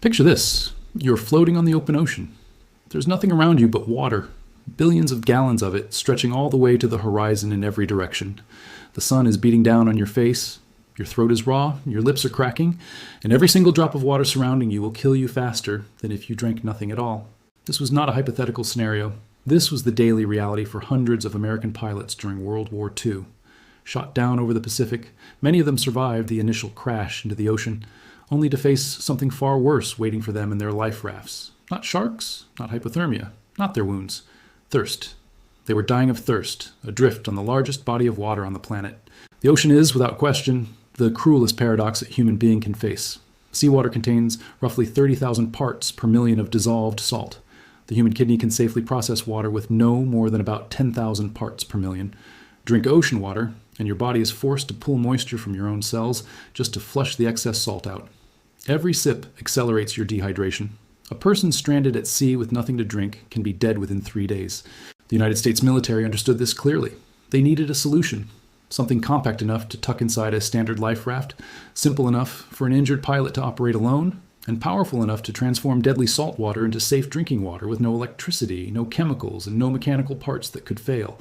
Picture this. You're floating on the open ocean. There's nothing around you but water, billions of gallons of it stretching all the way to the horizon in every direction. The sun is beating down on your face, your throat is raw, your lips are cracking, and every single drop of water surrounding you will kill you faster than if you drank nothing at all. This was not a hypothetical scenario. This was the daily reality for hundreds of American pilots during World War II. Shot down over the Pacific, many of them survived the initial crash into the ocean, only to face something far worse waiting for them in their life rafts. Not sharks, not hypothermia, not their wounds. Thirst. They were dying of thirst, adrift on the largest body of water on the planet. The ocean is, without question, the cruelest paradox a human being can face. Seawater contains roughly 30,000 parts per million of dissolved salt. The human kidney can safely process water with no more than about 10,000 parts per million. Drink ocean water, and your body is forced to pull moisture from your own cells just to flush the excess salt out. Every sip accelerates your dehydration. A person stranded at sea with nothing to drink can be dead within 3 days. The United States military understood this clearly. They needed a solution, something compact enough to tuck inside a standard life raft, simple enough for an injured pilot to operate alone, and powerful enough to transform deadly salt water into safe drinking water with no electricity, no chemicals, and no mechanical parts that could fail.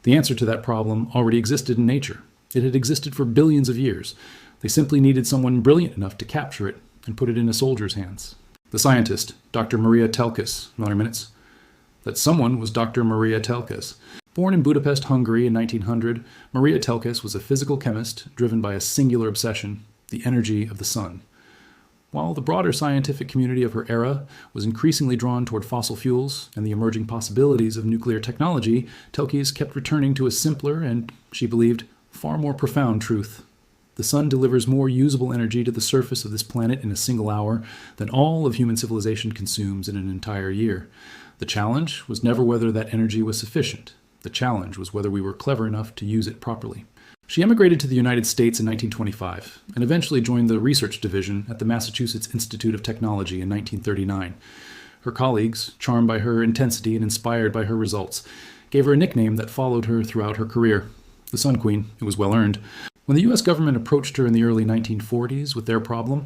The answer to that problem already existed in nature. It had existed for billions of years. They simply needed someone brilliant enough to capture it and put it in a soldier's hands. The scientist, Dr. Maria Telkes, another minutes. That someone was Dr. Maria Telkes. Born in Budapest, Hungary in 1900, Maria Telkes was a physical chemist driven by a singular obsession, the energy of the sun. While the broader scientific community of her era was increasingly drawn toward fossil fuels and the emerging possibilities of nuclear technology, Telkes kept returning to a simpler and, she believed, far more profound truth. The sun delivers more usable energy to the surface of this planet in a single hour than all of human civilization consumes in an entire year. The challenge was never whether that energy was sufficient. The challenge was whether we were clever enough to use it properly. She emigrated to the United States in 1925 and eventually joined the research division at the Massachusetts Institute of Technology in 1939. Her colleagues, charmed by her intensity and inspired by her results, gave her a nickname that followed her throughout her career. The Sun Queen. It was well earned. When the U.S. government approached her in the early 1940s with their problem,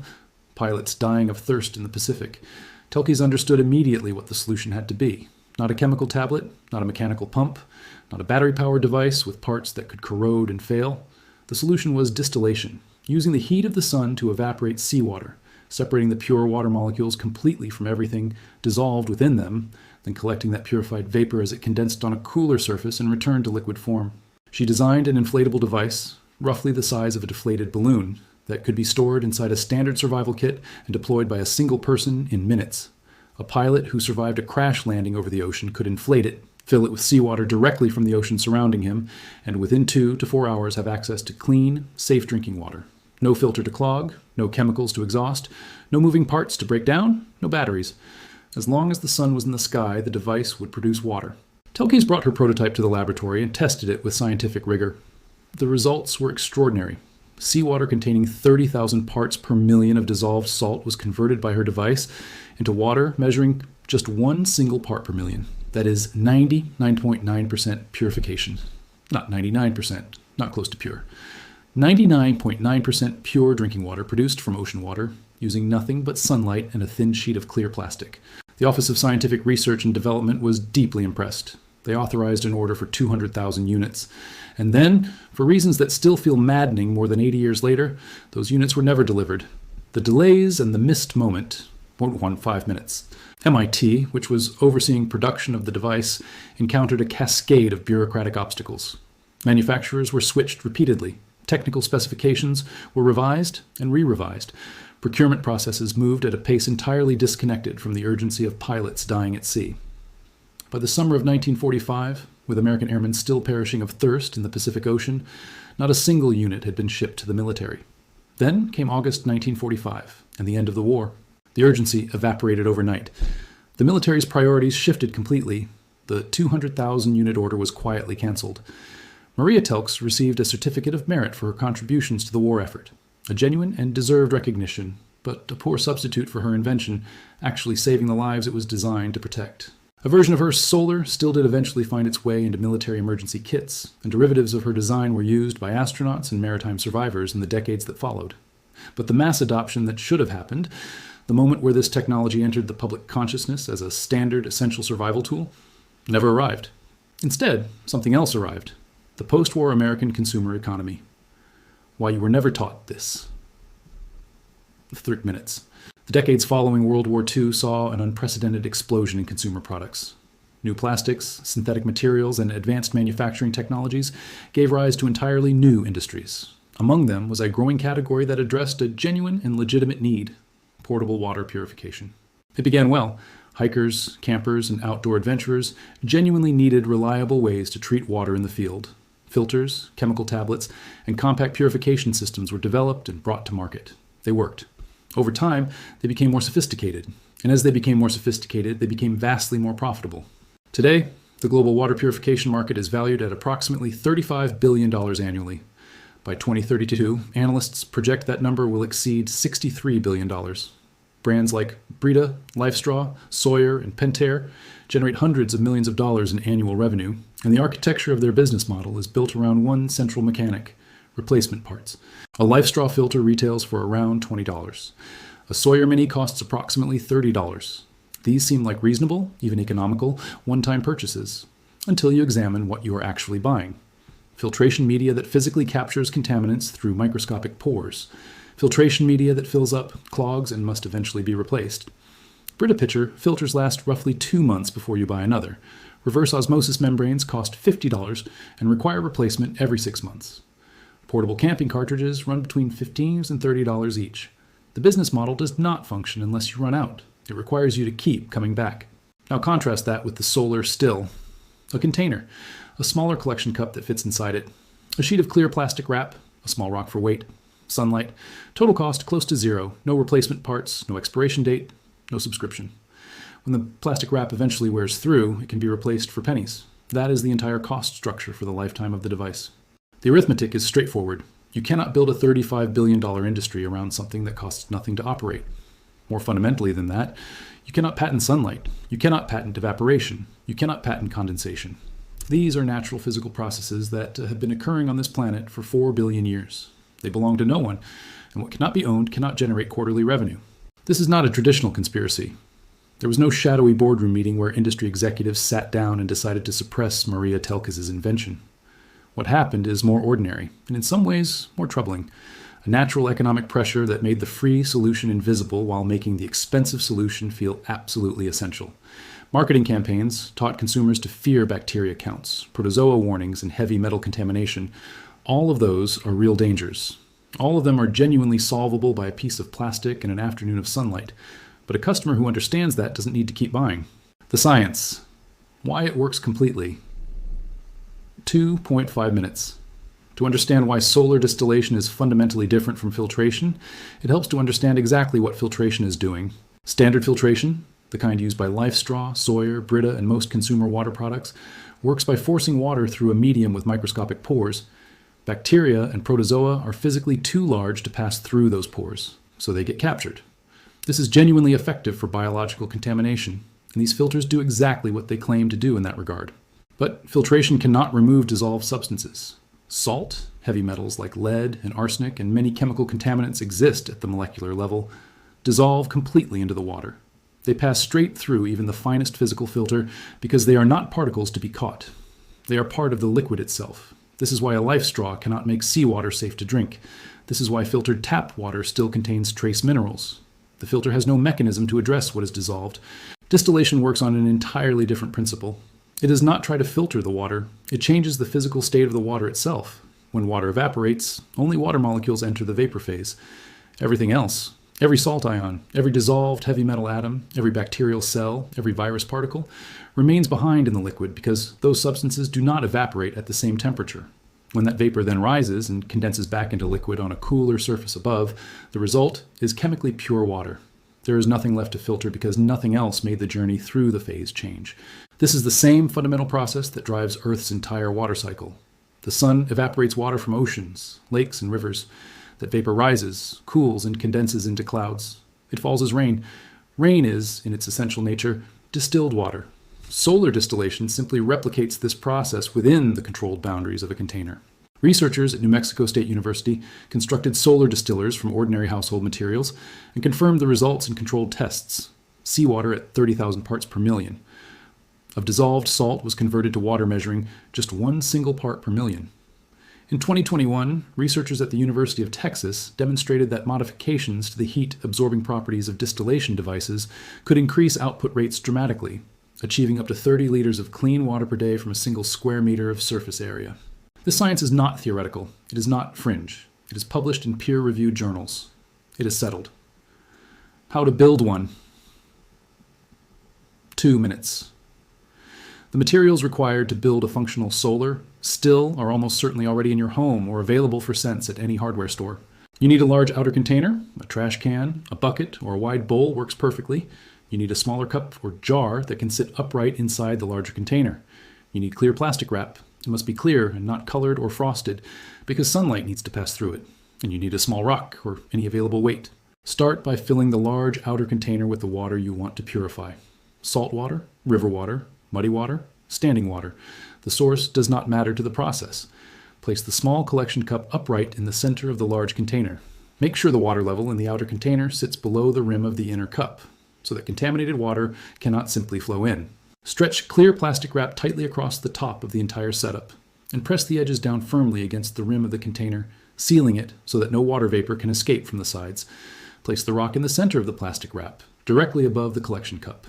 pilots dying of thirst in the Pacific, Telkes understood immediately what the solution had to be. Not a chemical tablet, not a mechanical pump, not a battery-powered device with parts that could corrode and fail. The solution was distillation, using the heat of the sun to evaporate seawater, separating the pure water molecules completely from everything dissolved within them, then collecting that purified vapor as it condensed on a cooler surface and returned to liquid form. She designed an inflatable device, roughly the size of a deflated balloon, that could be stored inside a standard survival kit and deployed by a single person in minutes. A pilot who survived a crash landing over the ocean could inflate it, fill it with seawater directly from the ocean surrounding him, and within 2 to 4 hours have access to clean, safe drinking water. No filter to clog, no chemicals to exhaust, no moving parts to break down, no batteries. As long as the sun was in the sky, the device would produce water. Telkes brought her prototype to the laboratory and tested it with scientific rigor. The results were extraordinary. Seawater containing 30,000 parts per million of dissolved salt was converted by her device into water measuring just 1 single part per million. That is 99.9% purification. Not 99%, not close to pure. 99.9% pure drinking water produced from ocean water using nothing but sunlight and a thin sheet of clear plastic. The Office of Scientific Research and Development was deeply impressed. They authorized an order for 200,000 units. And then, for reasons that still feel maddening more than 80 years later, those units were never delivered. The delays and the missed moment won't want 5 minutes. MIT, which was overseeing production of the device, encountered a cascade of bureaucratic obstacles. Manufacturers were switched repeatedly. Technical specifications were revised and re-revised. Procurement processes moved at a pace entirely disconnected from the urgency of pilots dying at sea. By the summer of 1945, with American airmen still perishing of thirst in the Pacific Ocean, not a single unit had been shipped to the military. Then came August 1945, and the end of the war. The urgency evaporated overnight. The military's priorities shifted completely. The 200,000 unit order was quietly canceled. Maria Telkes received a certificate of merit for her contributions to the war effort, a genuine and deserved recognition, but a poor substitute for her invention, actually saving the lives it was designed to protect. A version of her solar still did eventually find its way into military emergency kits, and derivatives of her design were used by astronauts and maritime survivors in the decades that followed. But the mass adoption that should have happened, The moment where this technology entered the public consciousness as a standard essential survival tool never arrived. Instead, something else arrived: the post-war American consumer economy. Why you were never taught this. 30 minutes. The decades following World War II saw an unprecedented explosion in consumer products. New plastics, synthetic materials, and advanced manufacturing technologies gave rise to entirely new industries. Among them was a growing category that addressed a genuine and legitimate need: portable water purification. It began well. Hikers, campers, and outdoor adventurers genuinely needed reliable ways to treat water in the field. Filters, chemical tablets, and compact purification systems were developed and brought to market. They worked. Over time, they became more sophisticated. And as they became more sophisticated, they became vastly more profitable. Today, the global water purification market is valued at approximately $35 billion annually. By 2032, analysts project that number will exceed $63 billion. Brands like Brita, LifeStraw, Sawyer, and Pentair generate hundreds of millions of dollars in annual revenue, and the architecture of their business model is built around one central mechanic: replacement parts. A LifeStraw filter retails for around $20. A Sawyer Mini costs approximately $30. These seem like reasonable, even economical, one-time purchases, until you examine what you are actually buying. Filtration media that physically captures contaminants through microscopic pores. Filtration media that fills up, clogs, and must eventually be replaced. Brita Pitcher filters last roughly 2 months before you buy another. Reverse osmosis membranes cost $50 and require replacement every 6 months. Portable camping cartridges run between $15 and $30 each. The business model does not function unless you run out. It requires you to keep coming back. Now contrast that with the solar still. A container, a smaller collection cup that fits inside it, a sheet of clear plastic wrap, a small rock for weight, sunlight, total cost close to zero, no replacement parts, no expiration date, no subscription. When the plastic wrap eventually wears through, it can be replaced for pennies. That is the entire cost structure for the lifetime of the device. The arithmetic is straightforward. You cannot build a $35 billion industry around something that costs nothing to operate. More fundamentally than that, you cannot patent sunlight. You cannot patent evaporation. You cannot patent condensation. These are natural physical processes that have been occurring on this planet for 4 billion years. They belong to no one, and what cannot be owned cannot generate quarterly revenue. This is not a traditional conspiracy. There was no shadowy boardroom meeting where industry executives sat down and decided to suppress Maria Telkes' invention. What happened is more ordinary, and in some ways more troubling. A natural economic pressure that made the free solution invisible while making the expensive solution feel absolutely essential. Marketing campaigns taught consumers to fear bacteria counts, protozoa warnings, and heavy metal contamination. All of those are real dangers. All of them are genuinely solvable by a piece of plastic and an afternoon of sunlight. But a customer who understands that doesn't need to keep buying. The science. Why it works completely. 2.5 minutes. To understand why solar distillation is fundamentally different from filtration, it helps to understand exactly what filtration is doing. Standard filtration, the kind used by LifeStraw, Sawyer, Brita, and most consumer water products, works by forcing water through a medium with microscopic pores. Bacteria and protozoa are physically too large to pass through those pores, so they get captured. This is genuinely effective for biological contamination, and these filters do exactly what they claim to do in that regard. But filtration cannot remove dissolved substances. Salt, heavy metals like lead and arsenic, and many chemical contaminants exist at the molecular level, dissolve completely into the water. They pass straight through even the finest physical filter because they are not particles to be caught. They are part of the liquid itself. This is why a LifeStraw cannot make seawater safe to drink. This is why filtered tap water still contains trace minerals. The filter has no mechanism to address what is dissolved. Distillation works on an entirely different principle. It does not try to filter the water. It changes the physical state of the water itself. When water evaporates, only water molecules enter the vapor phase. Everything else, every salt ion, every dissolved heavy metal atom, every bacterial cell, every virus particle, remains behind in the liquid because those substances do not evaporate at the same temperature. When that vapor then rises and condenses back into liquid on a cooler surface above, the result is chemically pure water. There is nothing left to filter because nothing else made the journey through the phase change. This is the same fundamental process that drives Earth's entire water cycle. The sun evaporates water from oceans, lakes, and rivers. That vapor rises, cools, and condenses into clouds. It falls as rain. Rain is, in its essential nature, distilled water. Solar distillation simply replicates this process within the controlled boundaries of a container. Researchers at New Mexico State University constructed solar distillers from ordinary household materials and confirmed the results in controlled tests. Seawater at 30,000 parts per million of dissolved salt was converted to water measuring just 1 single part per million. In 2021, researchers at the University of Texas demonstrated that modifications to the heat-absorbing properties of distillation devices could increase output rates dramatically, achieving up to 30 liters of clean water per day from a single square meter of surface area. This science is not theoretical. It is not fringe. It is published in peer-reviewed journals. It is settled. How to build one. 2 minutes. The materials required to build a functional solar still are almost certainly already in your home or available for sense at any hardware store. You need a large outer container, a trash can, a bucket, or a wide bowl works perfectly. You need a smaller cup or jar that can sit upright inside the larger container. You need clear plastic wrap. It must be clear and not colored or frosted because sunlight needs to pass through it. And you need a small rock or any available weight. Start by filling the large outer container with the water you want to purify. Salt water, river water, muddy water, standing water. The source does not matter to the process. Place the small collection cup upright in the center of the large container. Make sure the water level in the outer container sits below the rim of the inner cup, so that contaminated water cannot simply flow in. Stretch clear plastic wrap tightly across the top of the entire setup, and press the edges down firmly against the rim of the container, sealing it so that no water vapor can escape from the sides. Place the rock in the center of the plastic wrap, directly above the collection cup.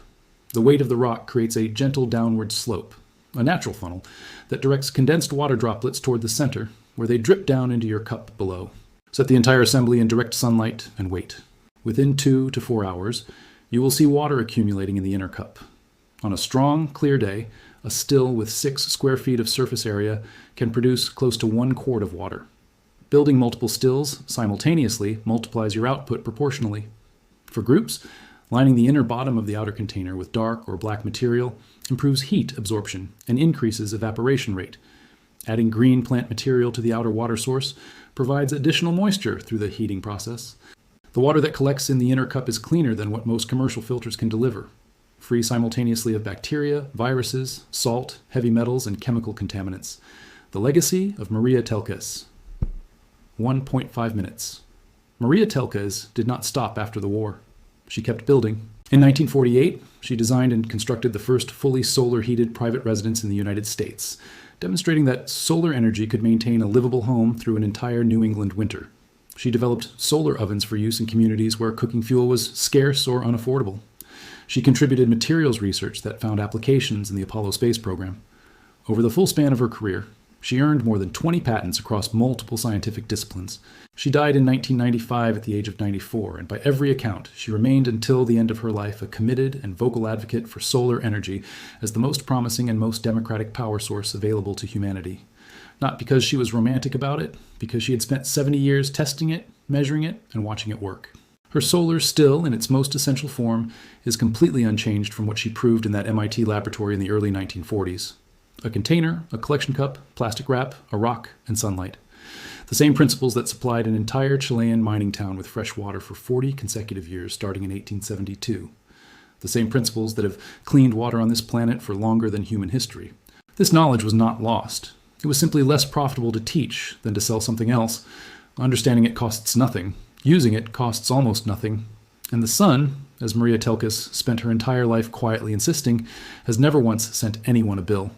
The weight of the rock creates a gentle downward slope, a natural funnel, that directs condensed water droplets toward the center, where they drip down into your cup below. Set the entire assembly in direct sunlight and wait. Within 2 to 4 hours, you will see water accumulating in the inner cup. On a strong, clear day, a still with 6 square feet of surface area can produce close to 1 quart of water. Building multiple stills simultaneously multiplies your output proportionally. For groups, lining the inner bottom of the outer container with dark or black material improves heat absorption and increases evaporation rate. Adding green plant material to the outer water source provides additional moisture through the heating process. The water that collects in the inner cup is cleaner than what most commercial filters can deliver, free simultaneously of bacteria, viruses, salt, heavy metals, and chemical contaminants. The legacy of Maria Telkes. 1.5 minutes. Maria Telkes did not stop after the war. She kept building. In 1948, she designed and constructed the first fully solar-heated private residence in the United States, demonstrating that solar energy could maintain a livable home through an entire New England winter. She developed solar ovens for use in communities where cooking fuel was scarce or unaffordable. She contributed materials research that found applications in the Apollo space program. Over the full span of her career, she earned more than 20 patents across multiple scientific disciplines. She died in 1995 at the age of 94, and by every account, she remained until the end of her life a committed and vocal advocate for solar energy as the most promising and most democratic power source available to humanity. Not because she was romantic about it, because she had spent 70 years testing it, measuring it, and watching it work. Her solar still, in its most essential form, is completely unchanged from what she proved in that MIT laboratory in the early 1940s. A container, a collection cup, plastic wrap, a rock, and sunlight. The same principles that supplied an entire Chilean mining town with fresh water for 40 consecutive years, starting in 1872. The same principles that have cleaned water on this planet for longer than human history. This knowledge was not lost. It was simply less profitable to teach than to sell something else. Understanding it costs nothing. Using it costs almost nothing. And the sun, as Maria Telkes spent her entire life quietly insisting, has never once sent anyone a bill.